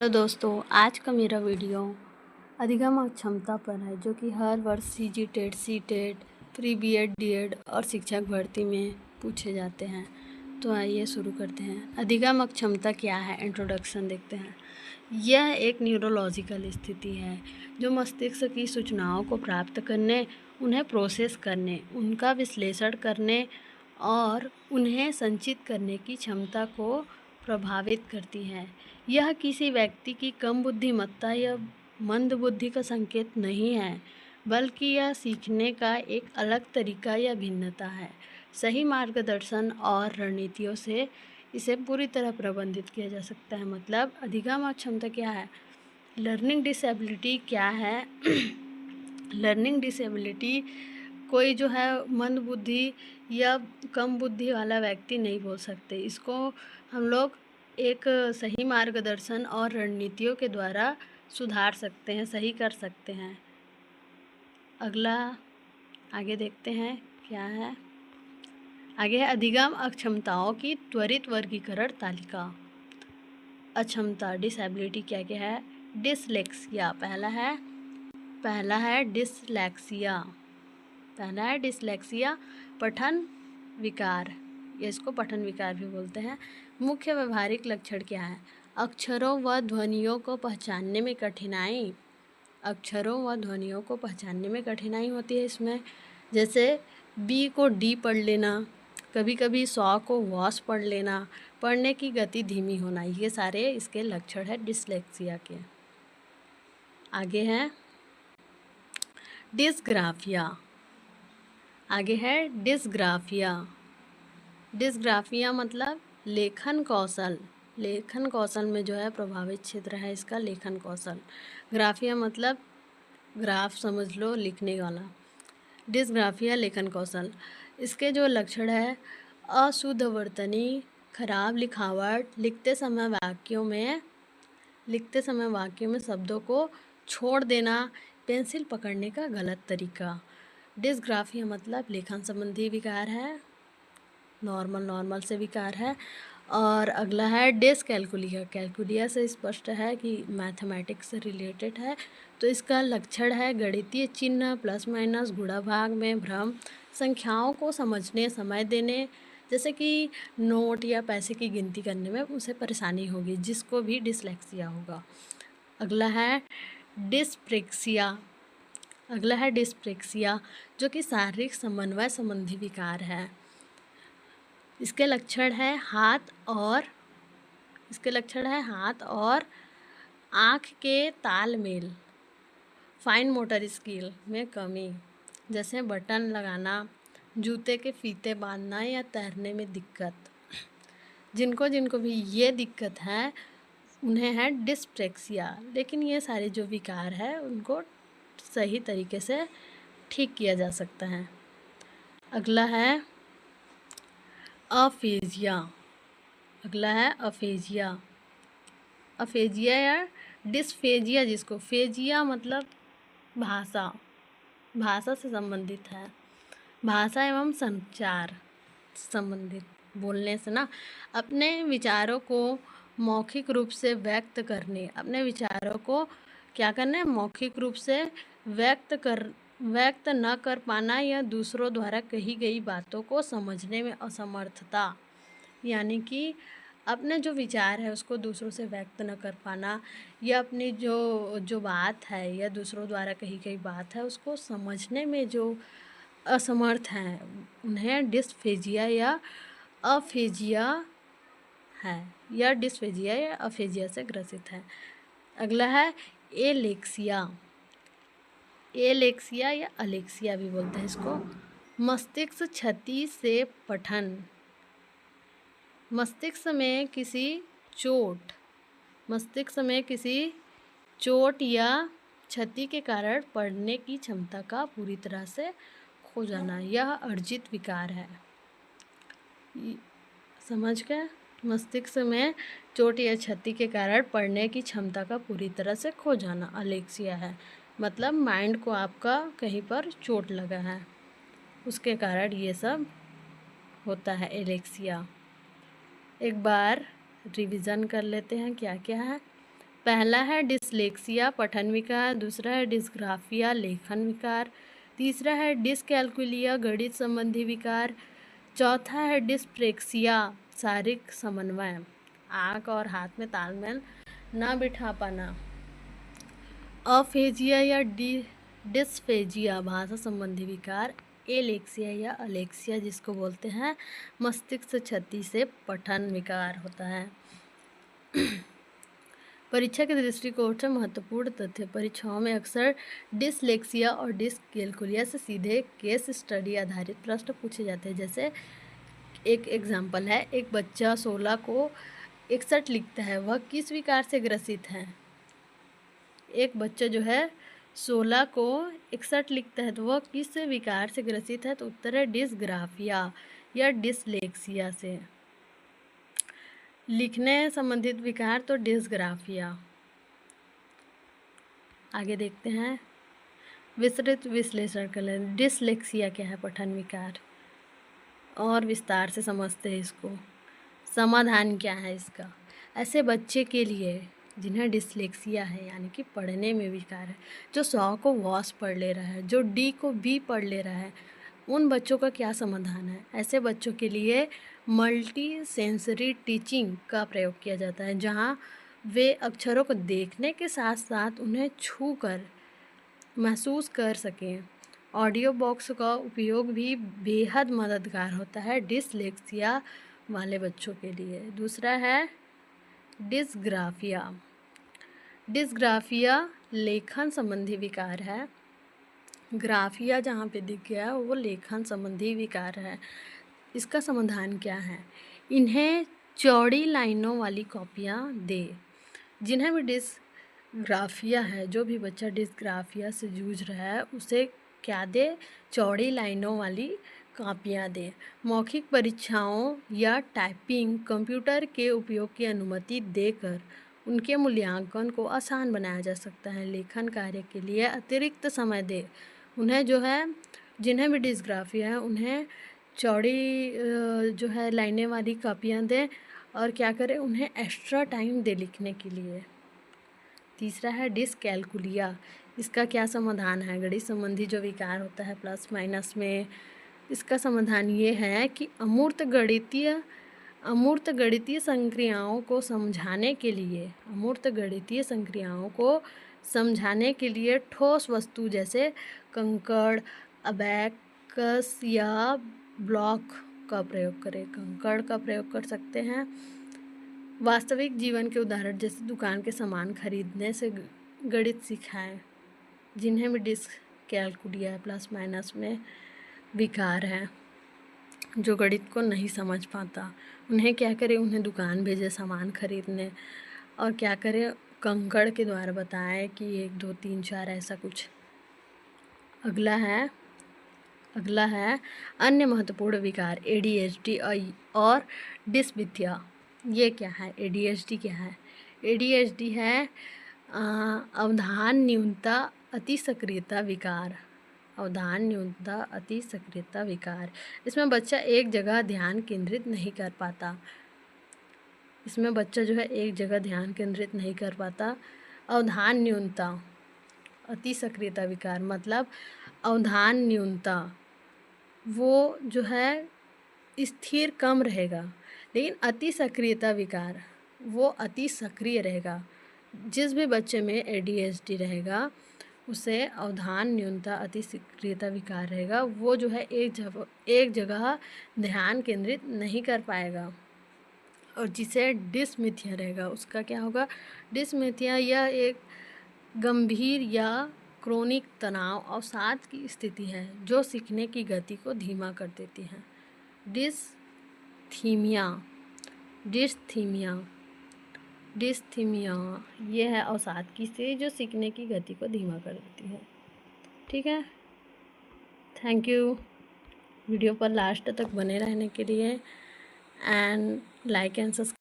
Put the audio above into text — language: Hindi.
तो दोस्तों, आज का मेरा वीडियो अधिगम अक्षमता पर है, जो कि हर वर्ष CG TET, C TET, pre BEd, DEd और शिक्षक भर्ती में पूछे जाते हैं। तो आइए शुरू करते हैं। अधिगम अक्षमता क्या है, इंट्रोडक्शन देखते हैं। यह एक न्यूरोलॉजिकल स्थिति है जो मस्तिष्क की सूचनाओं को प्राप्त करने, उन्हें प्रोसेस करने, उनका विश्लेषण करने और उन्हें संचित करने की क्षमता को प्रभावित करती है। यह किसी व्यक्ति की कम बुद्धिमत्ता या मंद बुद्धि का संकेत नहीं है, बल्कि यह सीखने का एक अलग तरीका या भिन्नता है। सही मार्गदर्शन और रणनीतियों से इसे पूरी तरह प्रबंधित किया जा सकता है। मतलब अधिगम अक्षमता क्या है? लर्निंग डिसेबिलिटी क्या है? लर्निंग डिसेबिलिटी कोई जो है मंद बुद्धि या कम बुद्धि वाला व्यक्ति नहीं बोल सकते। इसको हम लोग एक सही मार्गदर्शन और रणनीतियों के द्वारा सुधार सकते हैं, सही कर सकते हैं। अगला आगे देखते हैं क्या है। आगे है अधिगम अक्षमताओं की त्वरित वर्गीकरण तालिका। अक्षमता डिसेबिलिटी क्या क्या है? डिसलेक्सिया पहला है डिसलेक्सिया। पहला है डिसलेक्सिया, पठन विकार, या इसको पठन विकार भी बोलते हैं। मुख्य व्यवहारिक लक्षण क्या है? अक्षरों व ध्वनियों को पहचानने में कठिनाई। अक्षरों व ध्वनियों को पहचानने में कठिनाई होती है इसमें, जैसे बी को डी पढ़ लेना, कभी कभी सौ को वॉस पढ़ लेना, पढ़ने की गति धीमी होना, ये सारे इसके लक्षण है डिसलेक्सिया के। आगे है डिसग्राफिया। आगे है डिसग्राफिया। डिसग्राफिया मतलब लेखन कौशल। लेखन कौशल में जो है प्रभावित क्षेत्र है इसका लेखन कौशल। ग्राफिया मतलब ग्राफ समझ लो, लिखने वाला। डिसग्राफिया लेखन कौशल। इसके जो लक्षण है अशुद्ध वर्तनी, खराब लिखावट, लिखते समय वाक्यों में शब्दों को छोड़ देना, पेंसिल पकड़ने का गलत तरीका। डिसग्राफिया मतलब लेखन संबंधी विकार है, नॉर्मल से विकार है। और अगला है डिसकैलकुलिया। कैलकुलिया से स्पष्ट है कि मैथमेटिक्स से रिलेटेड है। तो इसका लक्षण है गणितीय चिन्ह, प्लस माइनस, गुणा भाग में भ्रम, संख्याओं को समझने, समय देने, जैसे कि नोट या पैसे की गिनती करने में उसे परेशानी होगी, जिसको भी डिसलेक्सिया होगा। अगला है डिस्प्रेक्सिया। जो कि शारीरिक समन्वय संबंधी विकार है। इसके लक्षण है हाथ और आँख के तालमेल, फाइन मोटर स्किल में कमी, जैसे बटन लगाना, जूते के फीते बांधना या तैरने में दिक्कत। जिनको भी ये दिक्कत है उन्हें है डिस्प्रेक्सिया। लेकिन ये सारे जो विकार है उनको सही तरीके से ठीक किया जा सकता है। अगला है अफेजिया। अफेजिया या डिस्फेजिया, जिसको फेजिया मतलब भाषा से संबंधित है, भाषा एवं संचार संबंधित, बोलने से ना, अपने विचारों को मौखिक रूप से व्यक्त करने, अपने विचारों को क्या करना है, मौखिक रूप से व्यक्त न कर पाना, या दूसरों द्वारा कही गई बातों को समझने में असमर्थता, यानी कि अपने जो विचार है उसको दूसरों से व्यक्त न कर पाना, या अपनी जो बात है या दूसरों द्वारा कही गई बात है उसको समझने में जो असमर्थ हैं, उन्हें डिस्फेजिया या अफेजिया है, या डिस्फेजिया या अफेजिया से ग्रसित है। अगला है एलेक्सिया या अलेक्सिया भी बोलते हैं इसको। मस्तिष्क क्षति से पठन। मस्तिष्क में किसी चोट या क्षति के कारण पढ़ने की क्षमता का पूरी तरह से खो जाना, यह अर्जित विकार है। समझ गए? मस्तिष्क में चोट या क्षति के कारण पढ़ने की क्षमता का पूरी तरह से खो जाना अलेक्सिया है। मतलब माइंड को आपका कहीं पर चोट लगा है, उसके कारण ये सब होता है एलेक्सिया। एक बार रिवीजन कर लेते हैं क्या क्या है। पहला है डिसलेक्सिया पठन विकार, दूसरा है डिस्ग्राफिया लेखन विकार, तीसरा है डिसकैल्कुलिया गणित संबंधी विकार, चौथा है डिस्प्रेक्सिया शारीरिक समन्वय, आँख और हाथ में तालमेल ना बिठा पाना, अफेजिया या डिस्फेजिया भाषा संबंधी विकार, एलेक्सिया या अलेक्सिया जिसको बोलते हैं मस्तिष्क क्षति से पठन विकार होता है। परीक्षा के दृष्टिकोण से महत्वपूर्ण तथ्य, परीक्षाओं में अक्सर डिसलेक्सिया और डिसकैल्कुलिया से सीधे केस स्टडी आधारित प्रश्न पूछे जाते हैं। जैसे एक एग्जाम्पल है, एक बच्चा 16 को 61 लिखता है, वह किस विकार से ग्रसित है। एक बच्चा जो है 16 को 61 लिखता है तो वह किस विकार से ग्रसित है, तो उत्तर है डिसग्राफिया या डिसलेक्सिया से। लिखने संबंधित विकार तो डिसग्राफिया। आगे देखते हैं, विस्तृत विश्लेषण कर लें। डिसलेक्सिया क्या है, पठन विकार, और विस्तार से समझते हैं इसको। समाधान क्या है इसका, ऐसे बच्चे के लिए जिन्हें डिसलेक्सिया है यानी कि पढ़ने में विकार है, जो 100 को वॉस पढ़ ले रहा है, जो डी को बी पढ़ ले रहा है, उन बच्चों का क्या समाधान है। ऐसे बच्चों के लिए मल्टी सेंसरी टीचिंग का प्रयोग किया जाता है, जहाँ वे अक्षरों को देखने के साथ साथ उन्हें छू कर महसूस कर सकें। ऑडियो बॉक्स का उपयोग भी बेहद मददगार होता है डिसलेक्सिया वाले बच्चों के लिए। दूसरा है डिसग्राफिया। डिसग्राफिया लेखन संबंधी विकार है। ग्राफिया जहाँ पे दिख गया वो लेखन संबंधी विकार है। इसका समाधान क्या है, इन्हें चौड़ी लाइनों वाली कॉपियाँ दे। जिन्हें भी डिसग्राफिया है, जो भी बच्चा डिसग्राफिया से जूझ रहा है उसे क्या दे, चौड़ी लाइनों वाली कॉपियाँ दे। मौखिक परीक्षाओं या टाइपिंग कंप्यूटर के उपयोग की अनुमति देकर उनके मूल्यांकन को आसान बनाया जा सकता है। लेखन कार्य के लिए अतिरिक्त समय दे। उन्हें जो है, जिन्हें भी डिसग्राफिया है उन्हें चौड़ी जो है लाइनें वाली कॉपियाँ दें और क्या करें, उन्हें एक्स्ट्रा टाइम दे लिखने के लिए। तीसरा है डिसकैल्कुलिया। इसका क्या समाधान है, गणित संबंधी जो विकार होता है प्लस माइनस में, इसका समाधान ये है कि अमूर्त गणितीय संक्रियाओं को समझाने के लिए ठोस वस्तु जैसे कंकड़, अबैकस या ब्लॉक का प्रयोग करें। कंकड़ का प्रयोग कर सकते हैं। वास्तविक जीवन के उदाहरण जैसे दुकान के सामान खरीदने से गणित सिखाएं। जिन्हें भी डिसकैल्कुलिया प्लस माइनस में विकार है, जो गणित को नहीं समझ पाता, उन्हें क्या करें, उन्हें दुकान भेजे सामान खरीदने और क्या करें, कंकड़ के द्वारा बताएं कि 1 2 3 4 ऐसा कुछ। अगला है अन्य महत्वपूर्ण विकार ADHD और डिसमिथ्या। ये क्या है, ADHD क्या है, ADHD है अवधान न्यूनता अति सक्रियता विकार। अवधान न्यूनता अति सक्रियता विकार, इसमें बच्चा एक जगह ध्यान केंद्रित नहीं कर पाता। अवधान न्यूनता अति सक्रियता विकार मतलब अवधान न्यूनता वो जो है स्थिर कम रहेगा, लेकिन अति सक्रियता विकार वो अति सक्रिय रहेगा। जिस भी बच्चे में ADHD रहेगा उसे अवधान न्यूनता अति सक्रियता विकार रहेगा। वो जो है एक जगह ध्यान केंद्रित नहीं कर पाएगा। और जिसे डिसमिथ्या रहेगा उसका क्या होगा, डिसमिथ्या यह एक गंभीर या क्रोनिक तनाव अवसाद की स्थिति है जो सीखने की गति को धीमा कर देती है। डिसथीमिया ये है अवसाद की स्थिति जो सीखने की गति को धीमा कर देती है। ठीक है, थैंक यू वीडियो पर लास्ट तक बने रहने के लिए एंड लाइक एंड सब्सक्राइब।